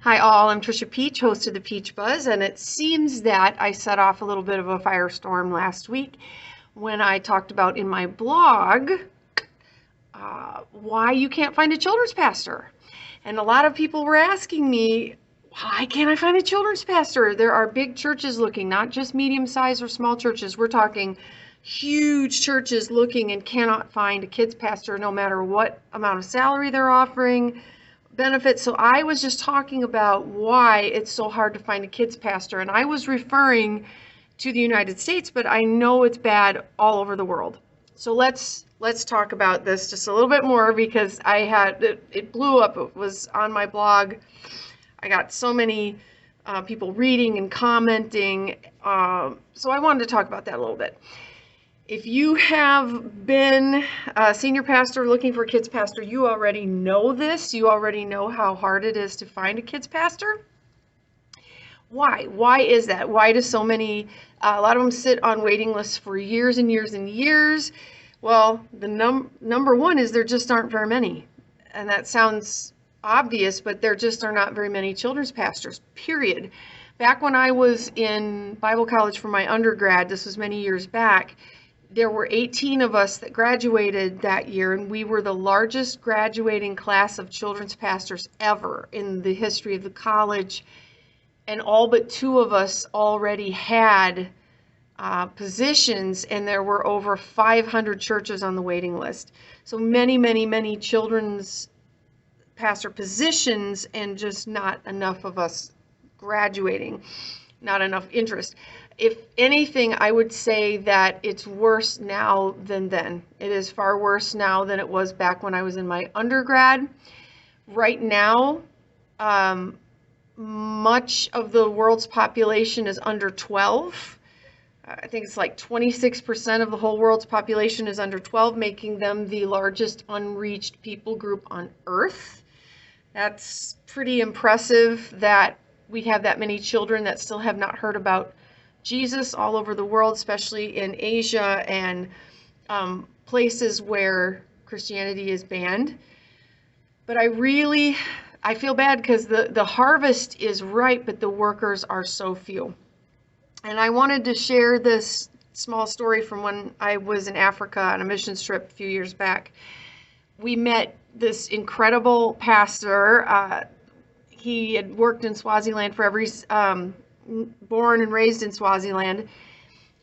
Hi all, I'm Trisha Peach, host of the Peach Buzz, and it seems that I set off a little bit of a firestorm last week when I talked about in my blog why you can't find a children's pastor. And a lot of people were asking me, why can't I find a children's pastor? There are big churches looking, not just medium-sized or small churches. We're talking huge churches looking and cannot find a kids pastor no matter what amount of salary they're offering, benefits. So I was just talking about why it's so hard to find a kids pastor, and I was referring to the United States, but I know it's bad all over the world. So let's talk about this just a little bit more because it blew up. It was on my blog. I got so many people reading and commenting. So I wanted to talk about that a little bit. If you have been a senior pastor looking for a kids pastor, you already know this. You already know how hard it is to find a kids pastor. Why? Why is that? Why do so many, a lot of them sit on waiting lists for years and years and years? Well, the number one is there just aren't very many. And that sounds obvious, but there just are not very many children's pastors, period. Back when I was in Bible college for my undergrad, this was many years back, there were 18 of us that graduated that year, and we were the largest graduating class of children's pastors ever in the history of the college. And all but two of us already had positions, and there were over 500 churches on the waiting list. So many, many, many children's pastor positions, and just not enough of us graduating, not enough interest. If anything, I would say that it's worse now than then. It is far worse now than it was back when I was in my undergrad. Right now, much of the world's population is under 12. I think it's like 26% of the whole world's population is under 12, making them the largest unreached people group on Earth. That's pretty impressive that we have that many children that still have not heard about Jesus all over the world, especially in Asia and places where Christianity is banned. But I feel bad because the harvest is ripe, but the workers are so few. And I wanted to share this small story from when I was in Africa on a missions trip a few years back. We met this incredible pastor. He had worked in Swaziland forever. He's born and raised in Swaziland,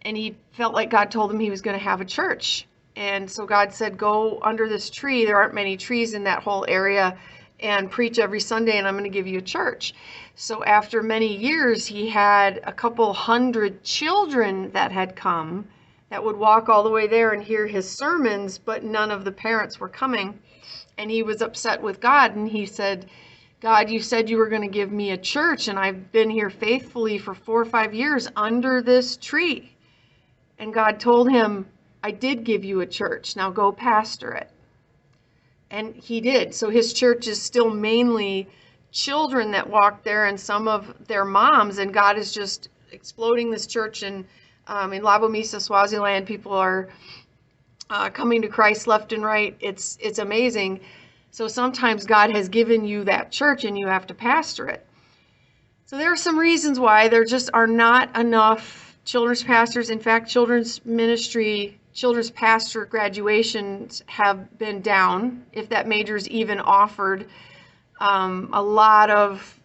and he felt like God told him he was going to have a church. And so God said, go under this tree. There aren't many trees in that whole area, and preach every Sunday, and I'm going to give you a church. So after many years, he had a couple hundred children that had come that would walk all the way there and hear his sermons, but none of the parents were coming. And he was upset with God, and he said, God, you said you were going to give me a church, and I've been here faithfully for 4 or 5 years under this tree. And God told him, I did give you a church. Now go pastor it. And he did. So his church is still mainly children that walk there and some of their moms. And God is just exploding this church. And in Labomisa, Swaziland, people are coming to Christ left and right. It's amazing. So sometimes God has given you that church and you have to pastor it. So there are some reasons why there just are not enough children's pastors. In fact, children's pastor graduations have been down, if that major is even offered. A lot of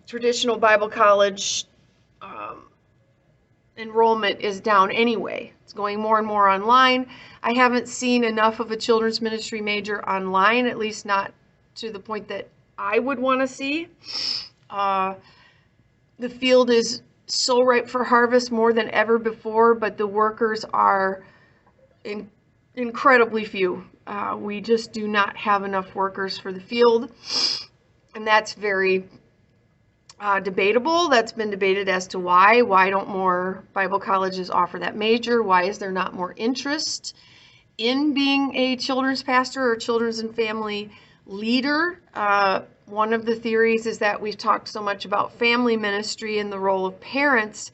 traditional Bible college enrollment is down anyway. It's going more and more online. I haven't seen enough of a children's ministry major online, at least not to the point that I would want to see. The field is so ripe for harvest more than ever before, but the workers are incredibly few. We just do not have enough workers for the field, and that's very debatable. That's been debated as to why. Why don't more Bible colleges offer that major? Why is there not more interest in being a children's pastor or children's and family leader? One of the theories is that we've talked so much about family ministry and the role of parents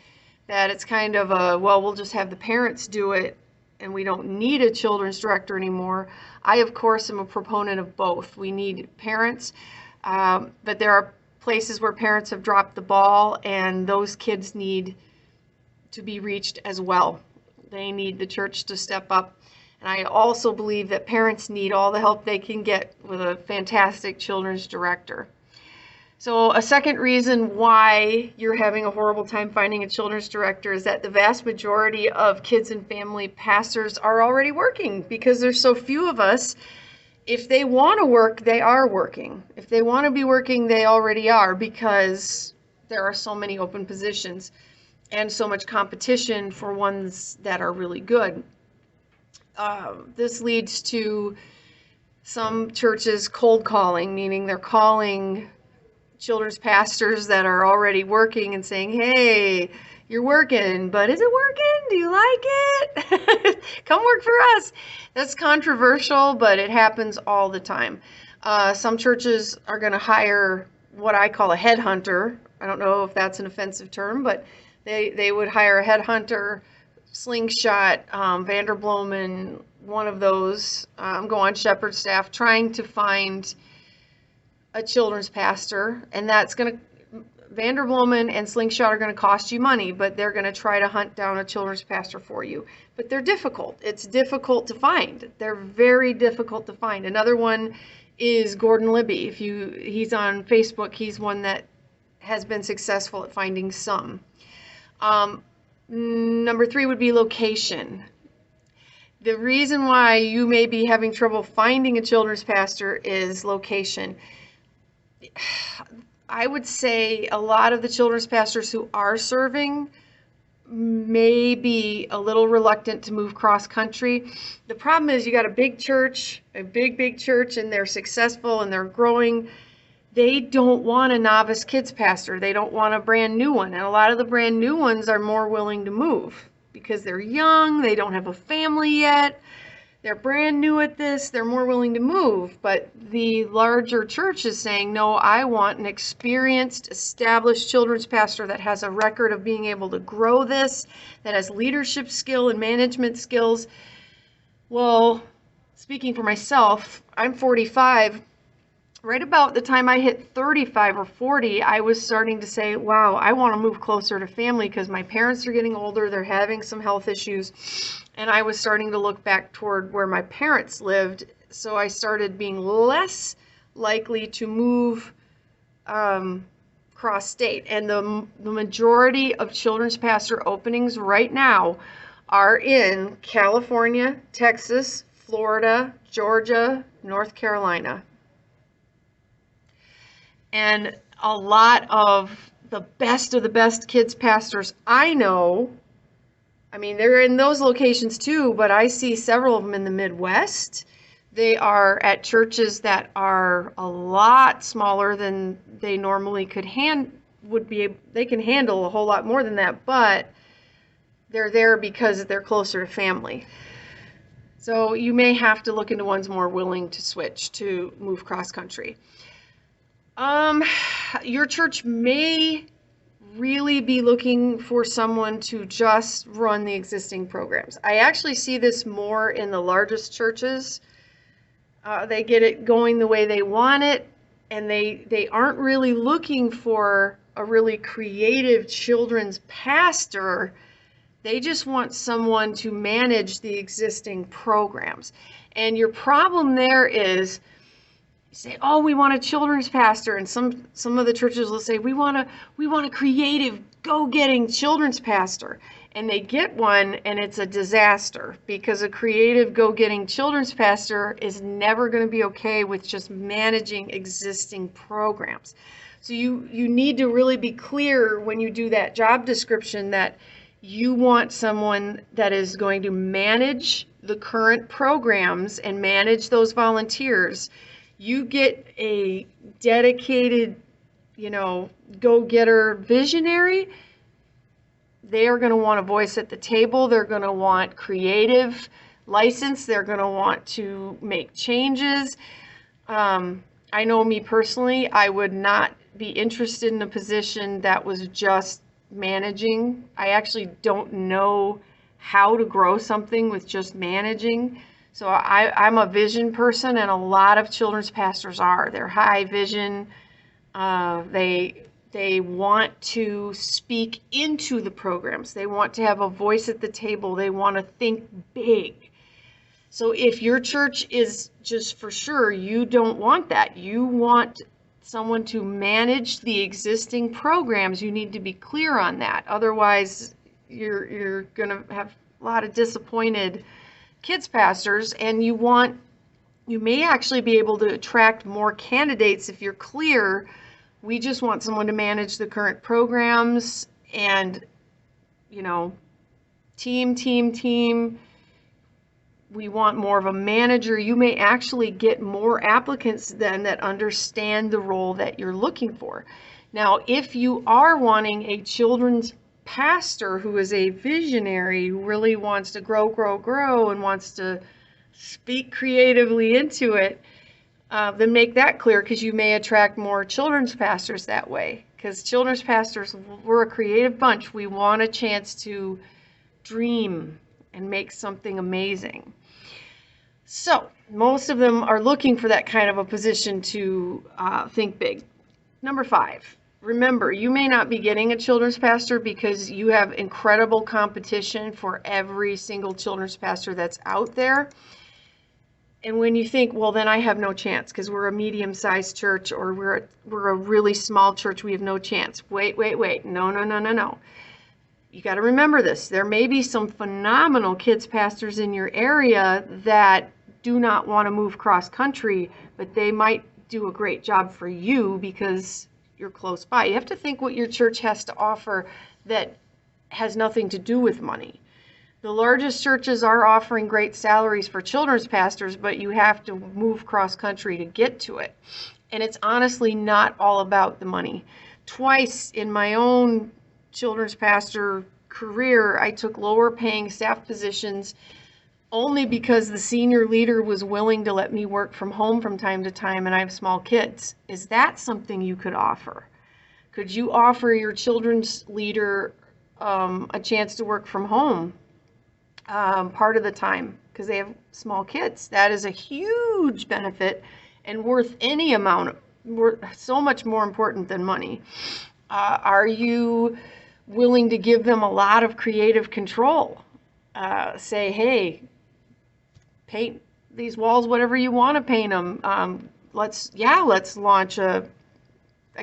that it's kind of we'll just have the parents do it and we don't need a children's director anymore. I, of course, am a proponent of both. We need parents, but there are places where parents have dropped the ball, and those kids need to be reached as well. They need the church to step up. And I also believe that parents need all the help they can get with a fantastic children's director. So a second reason why you're having a horrible time finding a children's director is that the vast majority of kids and family pastors are already working because there's so few of us. If they want to work, they are working. If they want to be working, they already are, because there are so many open positions and so much competition for ones that are really good. This leads to some churches cold calling, meaning they're calling children's pastors that are already working and saying, hey, you're working, but is it working? Do you like it? Come work for us. That's controversial, but it happens all the time. Some churches are going to hire what I call a headhunter. I don't know if that's an offensive term, but they would hire a headhunter, Slingshot, Vanderbloemen, one of those, go on shepherd staff, trying to find a children's pastor, and that's going to, Vanderbloemen and Slingshot are going to cost you money, but they're going to try to hunt down a children's pastor for you. But they're difficult. It's difficult to find. They're very difficult to find. Another one is Gordon Libby. He's on Facebook. He's one that has been successful at finding some. Number 3 would be location. The reason why you may be having trouble finding a children's pastor is location. I would say a lot of the children's pastors who are serving may be a little reluctant to move cross country. The problem is you got a big church, a big church, and they're successful and they're growing. They don't want a novice kids pastor. They don't want a brand new one. And a lot of the brand new ones are more willing to move because they're young, they don't have a family yet. They're brand new at this, they're more willing to move. But the larger church is saying, no, I want an experienced, established children's pastor that has a record of being able to grow this, that has leadership skill and management skills. Well, speaking for myself, I'm 45. Right about the time I hit 35 or 40, I was starting to say, wow, I want to move closer to family because my parents are getting older, they're having some health issues. And I was starting to look back toward where my parents lived, so I started being less likely to move cross-state. And the majority of children's pastor openings right now are in California, Texas, Florida, Georgia, North Carolina. And a lot of the best kids pastors I know, I mean, they're in those locations too, but I see several of them in the Midwest. They are at churches that are a lot smaller than they normally could they can handle a whole lot more than that, but they're there because they're closer to family. So you may have to look into ones more willing to switch, to move cross country. Your church may really be looking for someone to just run the existing programs. I actually see this more in the largest churches. They get it going the way they want it, and they aren't really looking for a really creative children's pastor. They just want someone to manage the existing programs. And your problem there is, say, oh, we want a children's pastor, and some of the churches will say, we want a creative, go-getting children's pastor, and they get one, and it's a disaster, because a creative, go-getting children's pastor is never going to be okay with just managing existing programs. So you need to really be clear when you do that job description that you want someone that is going to manage the current programs and manage those volunteers. You get a dedicated, go-getter visionary, they are going to want a voice at the table. They're going to want creative license. They're going to want to make changes. I know me personally, I would not be interested in a position that was just managing. I actually don't know how to grow something with just managing. So I'm a vision person, and a lot of children's pastors are. They're high vision. They want to speak into the programs. They want to have a voice at the table. They want to think big. So if your church is just for sure, you don't want that. You want someone to manage the existing programs. You need to be clear on that. Otherwise, you're going to have a lot of disappointed kids pastors, and you may actually be able to attract more candidates if you're clear. We just want someone to manage the current programs and, team. We want more of a manager. You may actually get more applicants then that understand the role that you're looking for. Now, if you are wanting a children's pastor who is a visionary, who really wants to grow, and wants to speak creatively into it, then make that clear, because you may attract more children's pastors that way. Because children's pastors, we're a creative bunch. We want a chance to dream and make something amazing. So most of them are looking for that kind of a position to think big. Number 5, remember, you may not be getting a children's pastor because you have incredible competition for every single children's pastor that's out there. And when you think, well, then I have no chance because we're a medium-sized church, or we're a really small church, we have no chance. Wait. No. You got to remember this. There may be some phenomenal kids pastors in your area that do not want to move cross country, but they might do a great job for you because you're close by. You have to think what your church has to offer that has nothing to do with money. The largest churches are offering great salaries for children's pastors, but you have to move cross country to get to it. And it's honestly not all about the money. Twice in my own children's pastor career, I took lower paying staff positions only because the senior leader was willing to let me work from home from time to time, and I have small kids. Is that something you could offer? Could you offer your children's leader a chance to work from home part of the time because they have small kids? That is a huge benefit and worth any amount, so much more important than money. Are you willing to give them a lot of creative control? Say, hey, paint these walls whatever you want to paint them. Let's launch a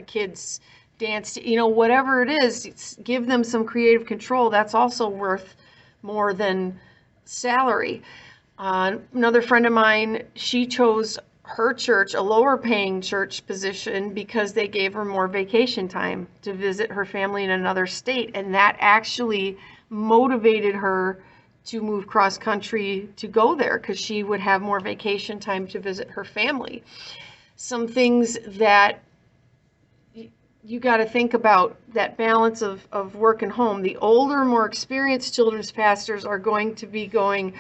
kid's dance, whatever it is, give them some creative control. That's also worth more than salary. Another friend of mine, she chose her church, a lower paying church position, because they gave her more vacation time to visit her family in another state. And that actually motivated her to move cross country to go there because she would have more vacation time to visit her family. Some things that you got to think about, that balance of work and home. The older, more experienced children's pastors are going to be going,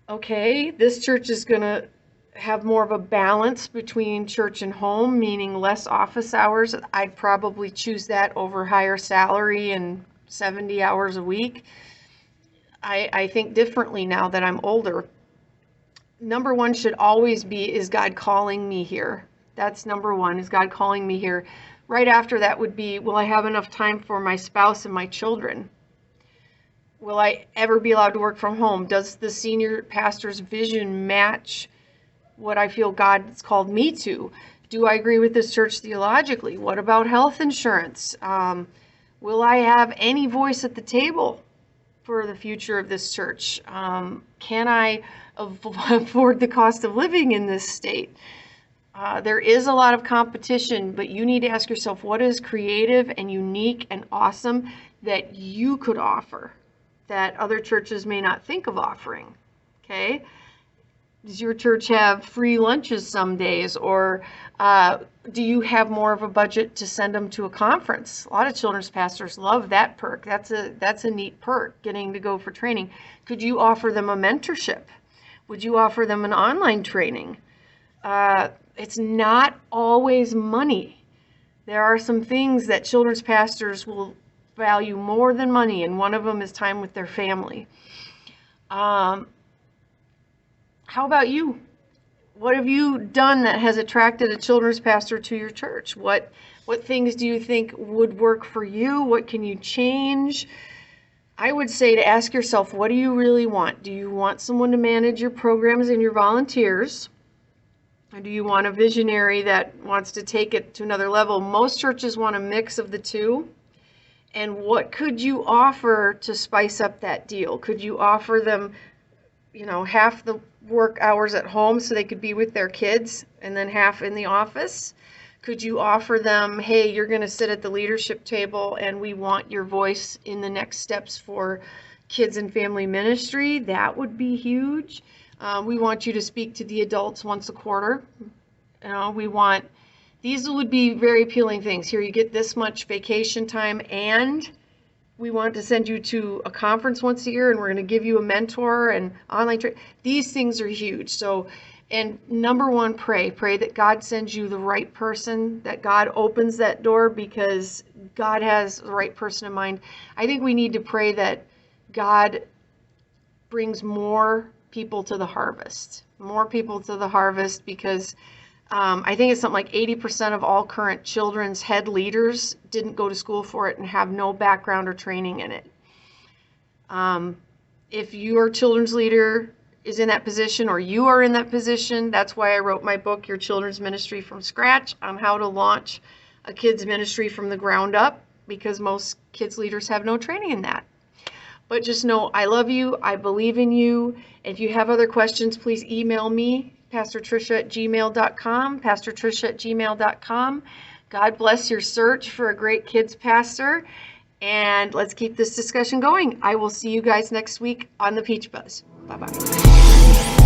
okay, this church is going to have more of a balance between church and home, meaning less office hours. I'd probably choose that over higher salary and 70 hours a week. I think differently now that I'm older. Number 1 should always be, is God calling me here? That's number 1, is God calling me here? Right after that would be, will I have enough time for my spouse and my children? Will I ever be allowed to work from home? Does the senior pastor's vision match what I feel God's called me to? Do I agree with this church theologically? What about health insurance? Will I have any voice at the table for the future of this church? Can I afford the cost of living in this state? There is a lot of competition, but you need to ask yourself, what is creative and unique and awesome that you could offer that other churches may not think of offering? Okay? Does your church have free lunches some days, or do you have more of a budget to send them to a conference? A lot of children's pastors love that perk. That's a neat perk, getting to go for training. Could you offer them a mentorship? Would you offer them an online training? It's not always money. There are some things that children's pastors will value more than money, and one of them is time with their family. How about you? What have you done that has attracted a children's pastor to your church? What things do you think would work for you? What can you change? I would say to ask yourself, what do you really want? Do you want someone to manage your programs and your volunteers? Or do you want a visionary that wants to take it to another level? Most churches want a mix of the two. And what could you offer to spice up that deal? Could you offer them, half the work hours at home so they could be with their kids and then half in the office? Could you offer them, hey, you're going to sit at the leadership table and we want your voice in the next steps for kids and family ministry? That would be huge. We want you to speak to the adults once a quarter. These would be very appealing things. Here you get this much vacation time, and we want to send you to a conference once a year, and we're going to give you a mentor and online training. These things are huge. So, and number one, pray that God sends you the right person, that God opens that door, because God has the right person in mind. I think we need to pray that God brings more people to the harvest, because I think it's something like 80% of all current children's head leaders didn't go to school for it and have no background or training in it. If your children's leader is in that position, or you are in that position, that's why I wrote my book, Your Children's Ministry from Scratch, on how to launch a kids ministry from the ground up, because most kids leaders have no training in that. But just know I love you. I believe in you. If you have other questions, please email me, pastortricia@gmail.com, pastortricia@gmail.com. God bless your search for a great kids pastor. And let's keep this discussion going. I will see you guys next week on the Peach Buzz. Bye-bye.